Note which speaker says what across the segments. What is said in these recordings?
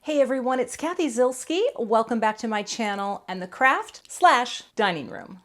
Speaker 1: Hey everyone, it's Cathy Zielske. Welcome back to my channel and the craft/dining room.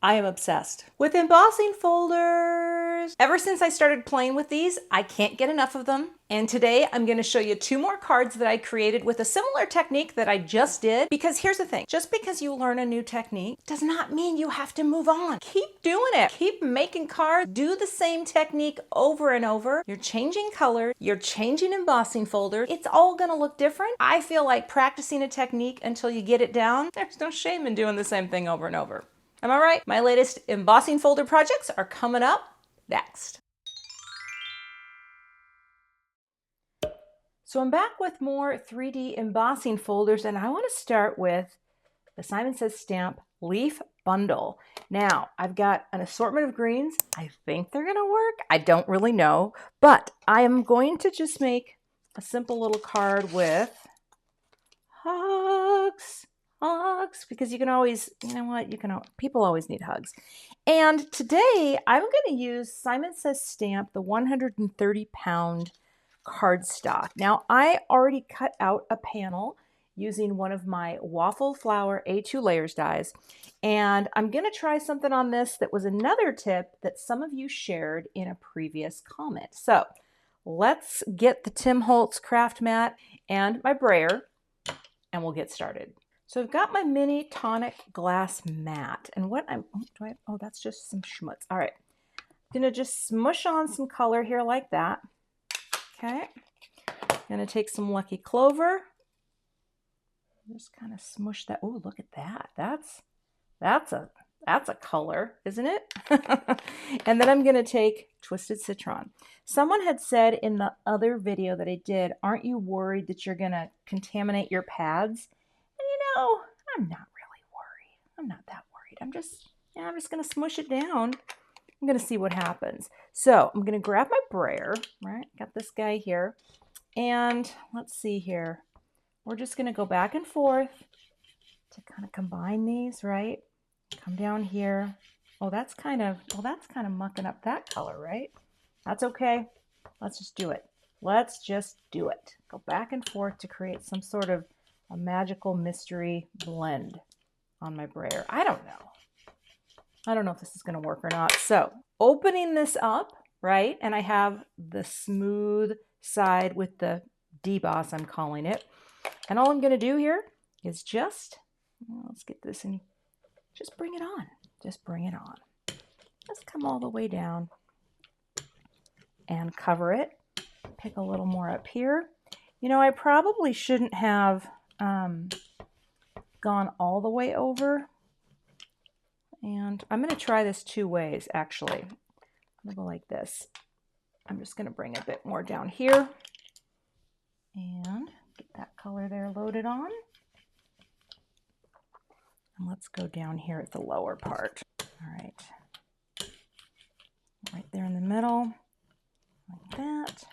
Speaker 1: I am obsessed with embossing folders. Ever since I started playing with these, I can't get enough of them. And today I'm going to show you 2 more cards that I created with a similar technique that I just did. Because here's the thing, just because you learn a new technique does not mean you have to move on. Keep doing it. Keep making cards. Do the same technique over and over. You're changing color. You're changing embossing folders. It's all going to look different. I feel like practicing a technique until you get it down, there's no shame in doing the same thing over and over. Am I right? My latest embossing folder projects are coming up next. So I'm back with more 3D embossing folders, and I want to start with the Simon Says Stamp Leaf Bundle. Now, I've got an assortment of greens. I think they're going to work. I don't really know, but I am going to just make a simple little card with hugs. Because you can always, you know what, people always need hugs. And today I'm going to use Simon Says Stamp, the 130-pound cardstock. Now I already cut out a panel using one of my Waffle Flower A2 layers dies. And I'm going to try something on this that was another tip that some of you shared in a previous comment. So let's get the Tim Holtz craft mat and my brayer and we'll get started. So I've got my mini tonic glass mat, and what that's just some schmutz. All right, I'm gonna just smush on some color here like that. Okay, I'm gonna take some Lucky Clover, just kind of smush that. Oh, look at that. That's a color, isn't it? And then I'm gonna take Twisted Citron. Someone had said in the other video that I did, aren't you worried that you're gonna contaminate your pads? Oh, I'm not really worried. I'm not that worried. I'm just going to smush it down. I'm going to see what happens. So I'm going to grab my brayer, right? Got this guy here. And let's see here. We're just going to go back and forth to kind of combine these, right? Come down here. Oh, that's kind of mucking up that color, right? That's okay. Let's just do it. Let's just do it. Go back and forth to create some sort of a magical mystery blend on my brayer. I don't know if this is going to work or not. So opening this up, right? And I have the smooth side with the deboss, I'm calling it. And all I'm going to do here is just, let's get this in, just bring it on. Just bring it on. Let's come all the way down and cover it. Pick a little more up here. You know, I probably shouldn't have gone all the way over, and I'm going to try this 2 ways actually. I'm going to go like this. I'm just going to bring a bit more down here and get that color there loaded on, and let's go down here at the lower part. All right there in the middle like that.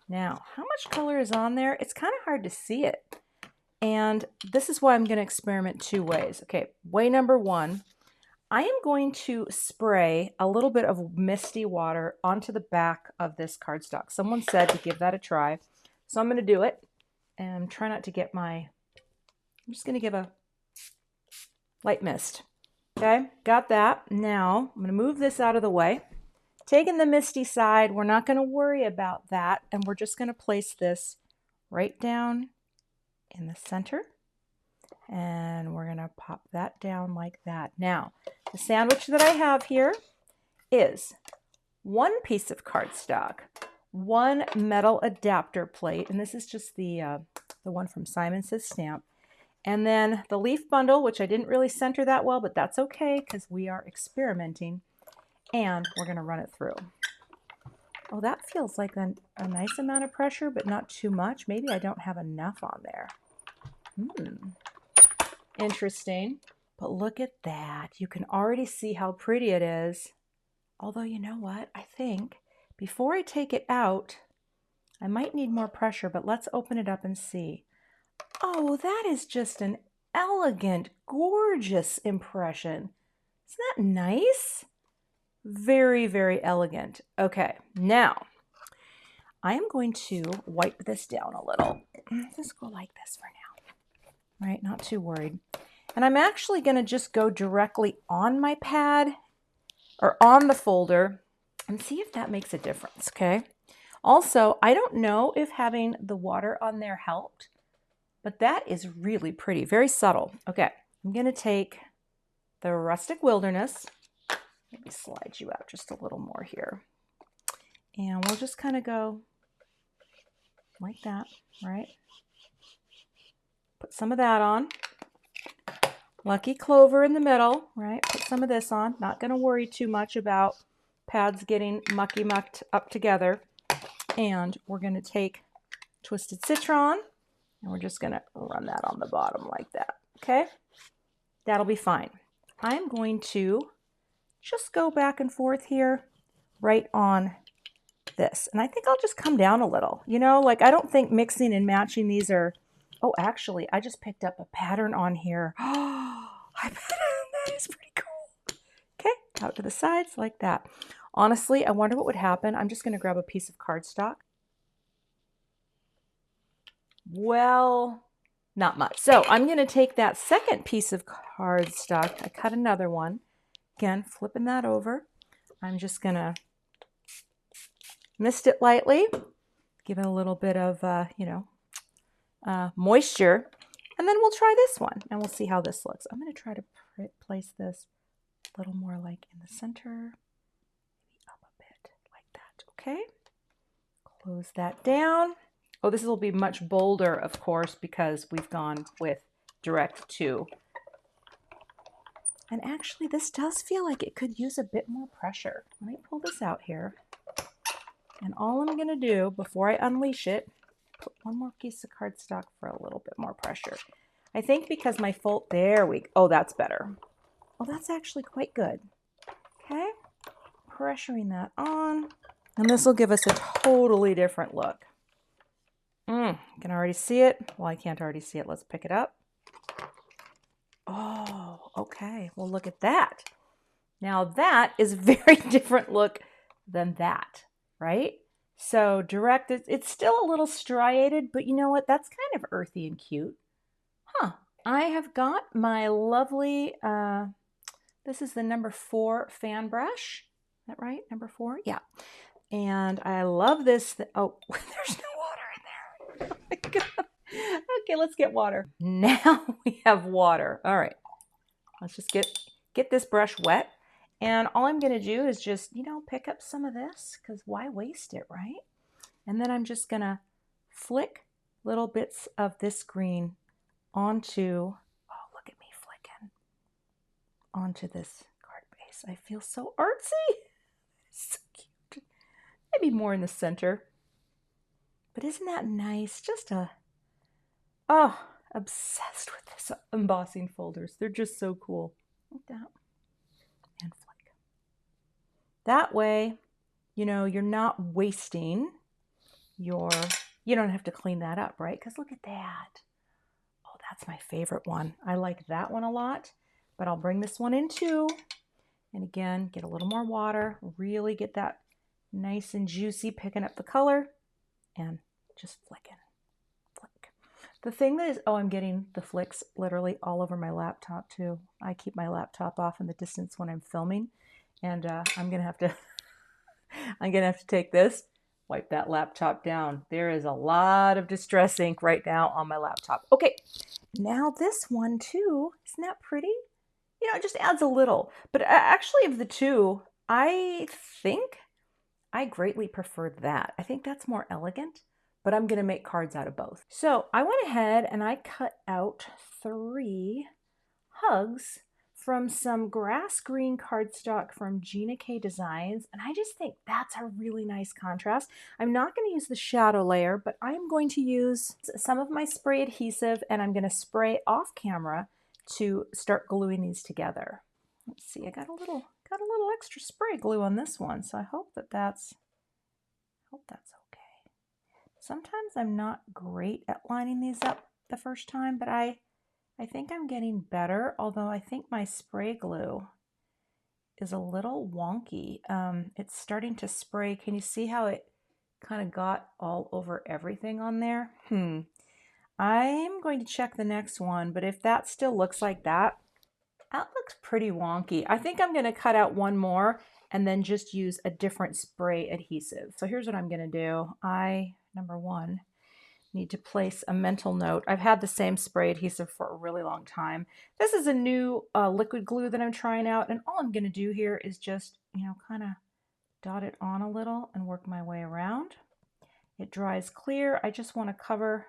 Speaker 1: Now how much color is on there? It's kind of hard to see it. And this is why I'm going to experiment 2 ways. Okay, way number 1, I am going to spray a little bit of misty water onto the back of this cardstock. Someone said to give that a try. So I'm going to do it and try not to get I'm just going to give a light mist. Okay, got that. Now I'm going to move this out of the way. Taking the misty side, we're not going to worry about that. And we're just going to place this right down in the center, and we're going to pop that down like that. Now, the sandwich that I have here is 1 piece of cardstock, 1 metal adapter plate, and this is just the one from Simon Says Stamp, and then the leaf bundle, which I didn't really center that well, but that's okay because we are experimenting, and we're going to run it through. Oh, that feels like a nice amount of pressure, but not too much. Maybe I don't have enough on there. Interesting. But look at that. You can already see how pretty it is. Although, you know what? I think before I take it out, I might need more pressure, but let's open it up and see. Oh, that is just an elegant, gorgeous impression. Isn't that nice? Very, very elegant. Okay, now I am going to wipe this down a little. Just go like this for now, right? Not too worried. And I'm actually going to just go directly on my pad or on the folder and see if that makes a difference, okay? Also, I don't know if having the water on there helped, but that is really pretty, very subtle. Okay, I'm going to take the Rustic Wilderness. Maybe slide you out just a little more here. And we'll just kind of go like that, right? Put some of that on. Lucky Clover in the middle, right? Put some of this on. Not going to worry too much about pads getting mucked up together. And we're going to take Twisted Citron, and we're just going to run that on the bottom like that, okay? That'll be fine. I'm going to just go back and forth here right on this. And I think I'll just come down a little. You know, like I don't think mixing and matching these are... Oh, actually, I just picked up a pattern on here. Oh, I bet that is pretty cool. Okay, out to the sides like that. Honestly, I wonder what would happen. I'm just going to grab a piece of cardstock. Well, not much. So I'm going to take that second piece of cardstock. I cut another one. Again, flipping that over. I'm just going to mist it lightly. Give it a little bit of, moisture, and then we'll try this one and we'll see how this looks. I'm going to try to place this a little more like in the center, maybe up a bit like that. Okay, close that down. Oh, this will be much bolder, of course, because we've gone with direct to. And actually, this does feel like it could use a bit more pressure. Let me pull this out here, and all I'm going to do before I unleash it, put one more piece of cardstock for a little bit more pressure. I think because my fold, there we go. Oh, that's better. Oh, that's actually quite good. Okay, pressuring that on. And this will give us a totally different look. You can already see it. Well, I can't already see it. Let's pick it up. Oh, okay. Well, look at that. Now that is a very different look than that, right? So direct, it's still a little striated, but you know what? That's kind of earthy and cute. Huh. I have got my lovely, this is the number 4 fan brush. Is that right? Number 4? Yeah. And I love this. Oh, there's no water in there. Oh my God. Okay, let's get water. Now we have water. All right. Let's just get this brush wet. And all I'm going to do is just, pick up some of this, because why waste it, right? And then I'm just going to flick little bits of this green onto, oh, look at me flicking, onto this card base. I feel so artsy. So cute. Maybe more in the center. But isn't that nice? Just obsessed with this embossing folders. They're just so cool. Like that. And flick. That way, you're not wasting you don't have to clean that up, right? Because look at that. Oh, that's my favorite one. I like that one a lot, but I'll bring this one in too. And again, get a little more water, really get that nice and juicy, picking up the color and just flicking. Flick. The thing that is, I'm getting the flicks literally all over my laptop too. I keep my laptop off in the distance when I'm filming, and I'm gonna have to take this, wipe that laptop down. There is a lot of Distress ink right now on my laptop. Okay, now this one too, isn't that pretty? It just adds a little. But actually of the two, I think I greatly prefer that. I think that's more elegant, but I'm gonna make cards out of both. So I went ahead and I cut out 3 hugs from some grass green cardstock from Gina K Designs, and I just think that's a really nice contrast. I'm not going to use the shadow layer, but I'm going to use some of my spray adhesive, and I'm going to spray off camera to start gluing these together. Let's see, I got a little extra spray glue on this one, so I hope that's okay. Sometimes I'm not great at lining these up the first time, but I think I'm getting better, although I think my spray glue is a little wonky. It's starting to spray. Can you see how it kind of got all over everything on there? I'm going to check the next one, but if that still looks like that, that looks pretty wonky. I think I'm going to cut out one more and then just use a different spray adhesive. So here's what I'm going to do. Number one, need to place a mental note. I've had the same spray adhesive for a really long time. This is a new liquid glue that I'm trying out, and all I'm going to do here is just, kind of dot it on a little and work my way around. It dries clear. I just want to cover,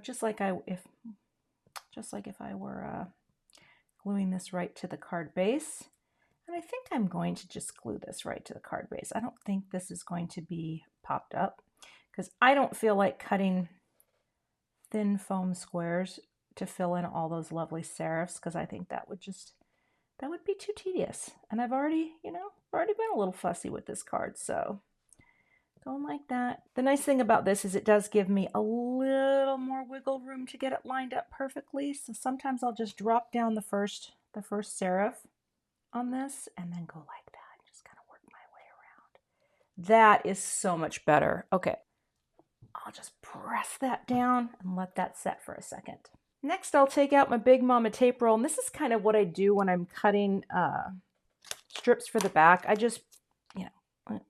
Speaker 1: just like if I were gluing this right to the card base. And I think I'm going to just glue this right to the card base. I don't think this is going to be popped up because I don't feel like cutting thin foam squares to fill in all those lovely serifs, because I think that would be too tedious. And I've already been a little fussy with this card, so going like that. The nice thing about this is it does give me a little more wiggle room to get it lined up perfectly. So sometimes I'll just drop down the first serif on this and then go like that. Just kind of work my way around. That is so much better. Okay, I'll just press that down and let that set for a second. Next, I'll take out my Big Mama tape roll, and this is kind of what I do when I'm cutting strips for the back. I just,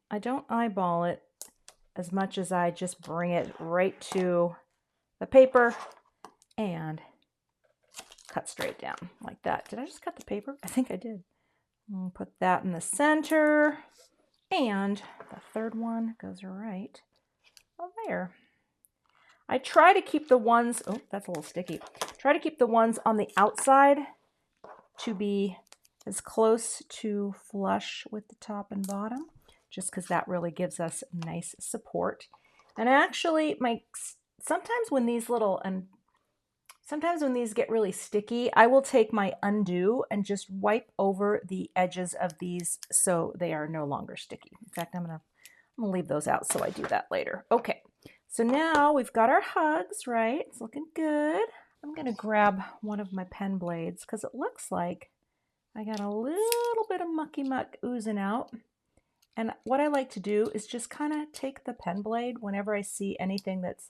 Speaker 1: I don't eyeball it as much as I just bring it right to the paper and cut straight down like that. Did I just cut the paper? I think I did. I'll put that in the center, and the third one goes right there. I try to keep the ones, oh, that's a little sticky. Try to keep the ones on the outside to be as close to flush with the top and bottom, just because that really gives us nice support. And actually, sometimes when these get really sticky, I will take my undo and just wipe over the edges of these so they are no longer sticky. In fact, I'm gonna leave those out so I do that later. Okay, so now we've got our hugs, right? It's looking good. I'm gonna grab one of my pen blades because it looks like I got a little bit of mucky muck oozing out. And what I like to do is just kind of take the pen blade whenever I see anything that's,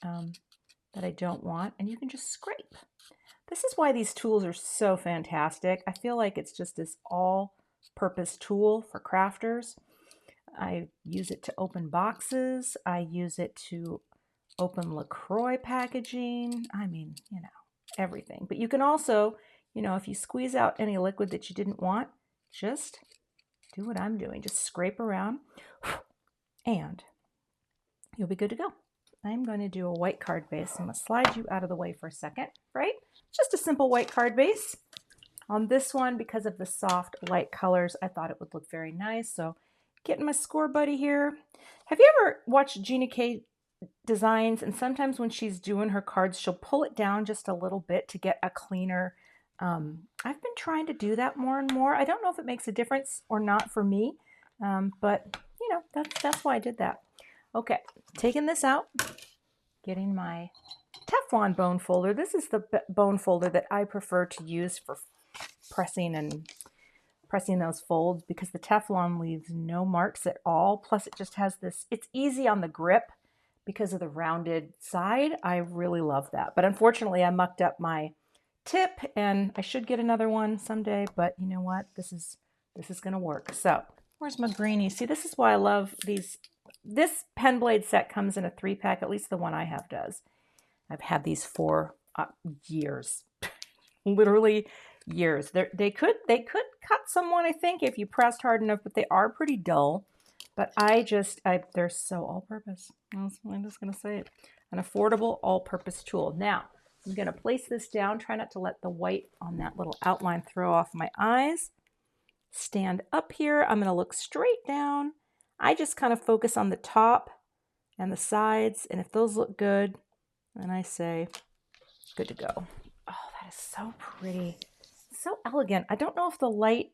Speaker 1: that I don't want, and you can just scrape. This is why these tools are so fantastic. I feel like it's just this all-purpose tool for crafters. I use it to open boxes. I use it to open LaCroix packaging. I mean, everything. But you can also, if you squeeze out any liquid that you didn't want, just do what I'm doing. Just scrape around and you'll be good to go. I'm going to do a white card base. I'm going to slide you out of the way for a second, right? Just a simple white card base. On this one, because of the soft light colors, I thought it would look very nice. So getting my score buddy here. Have you ever watched Gina K designs? And sometimes when she's doing her cards, she'll pull it down just a little bit to get a cleaner. I've been trying to do that more and more. I don't know if it makes a difference or not for me, but that's why I did that. Okay, taking this out, getting my Teflon bone folder. This is the bone folder that I prefer to use for pressing those folds because the Teflon leaves no marks at all. Plus it just has this, it's easy on the grip because of the rounded side. I really love that. But unfortunately I mucked up my tip and I should get another one someday, but you know what? This is gonna work. So where's my greenie? See, this is why I love these. This pen blade set comes in a 3-pack, at least the one I have does. I've had these for years, literally years. They could cut someone, I think, if you pressed hard enough, but they are pretty dull. But they're so all-purpose. I'm just gonna say it. An affordable all-purpose tool. Now, I'm gonna place this down. Try not to let the white on that little outline throw off my eyes. Stand up here. I'm gonna look straight down. I just kind of focus on the top and the sides, and if those look good, then I say, good to go. Oh, that is so pretty. So elegant. I don't know if the light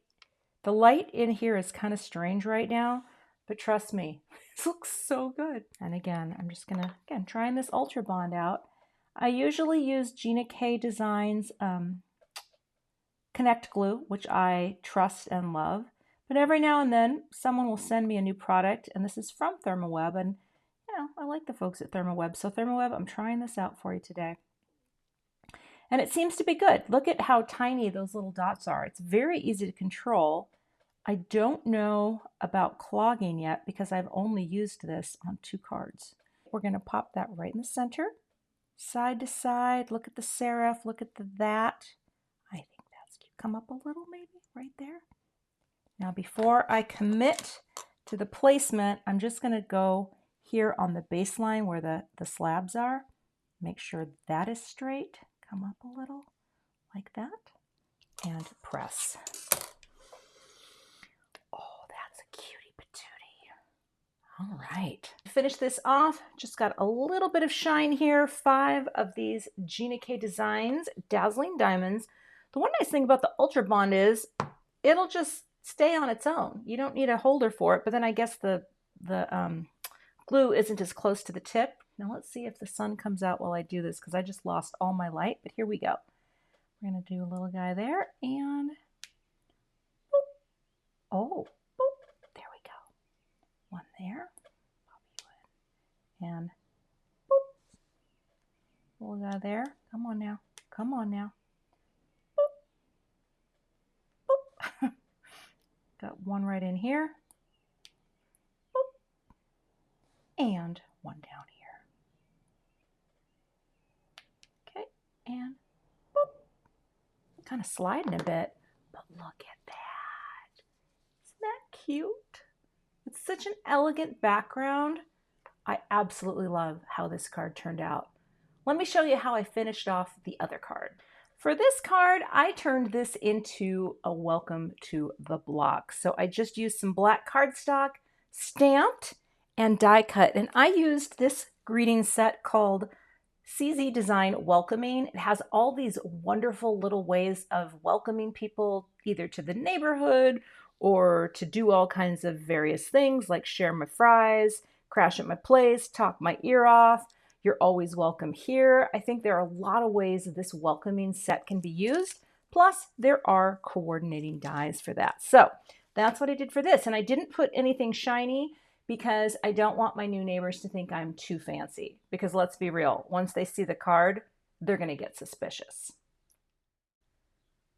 Speaker 1: in here is kind of strange right now, but trust me, this looks so good. And again, I'm just gonna, trying this Ultra Bond out. I usually use Gina K Designs Connect Glue, which I trust and love. But every now and then, someone will send me a new product, and this is from ThermaWeb, and Yeah, I like the folks at ThermoWeb. So ThermoWeb, I'm trying this out for you today. And it seems to be good. Look at how tiny those little dots are. It's very easy to control. I don't know about clogging yet because I've only used this on 2 cards. We're going to pop that right in the center, side to side. Look at the serif, look at the that. I think that's cute. Come up a little maybe right there. Now before I commit to the placement, I'm just going to go here on the baseline where the slabs are. Make sure that is straight. Come up a little like that and press. Oh, that's a cutie patootie. All right. To finish this off, just got a little bit of shine here. 5 of these Gina K Designs Dazzling Diamonds. The one nice thing about the Ultra Bond is it'll just stay on its own. You don't need a holder for it, but then I guess the glue isn't as close to the tip. Now let's see if the sun comes out while I do this because I just lost all my light, but here we go. We're going to do a little guy there and boop. Oh, boop. There we go. One there. And boop. Little guy there. Come on now. Come on now. Boop. Boop. Got one right in here. Boop. And one down here. Okay, and boop. Kind of sliding a bit, but look at that. Isn't that cute? It's such an elegant background. I absolutely love how this card turned out. Let me show you how I finished off the other card. For this card, I turned this into a welcome to the block. So I just used some black cardstock, stamped, and die cut. And I used this greeting set called CZ Design Welcoming. It has all these wonderful little ways of welcoming people either to the neighborhood or to do all kinds of various things like share my fries, crash at my place, talk my ear off. You're always welcome here. I think there are a lot of ways this welcoming set can be used. Plus, there are coordinating dies for that. So that's what I did for this. And I didn't put anything shiny because I don't want my new neighbors to think I'm too fancy. Because let's be real, once they see the card, they're going to get suspicious.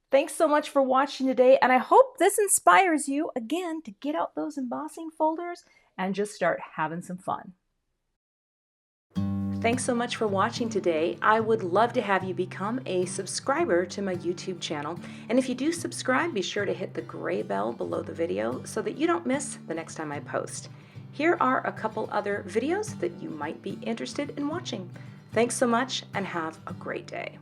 Speaker 1: Thanks so much for watching today, and I hope this inspires you, again, to get out those embossing folders and just start having some fun. Thanks so much for watching today. I would love to have you become a subscriber to my YouTube channel. And if you do subscribe, be sure to hit the gray bell below the video so that you don't miss the next time I post. Here are a couple other videos that you might be interested in watching. Thanks so much and have a great day.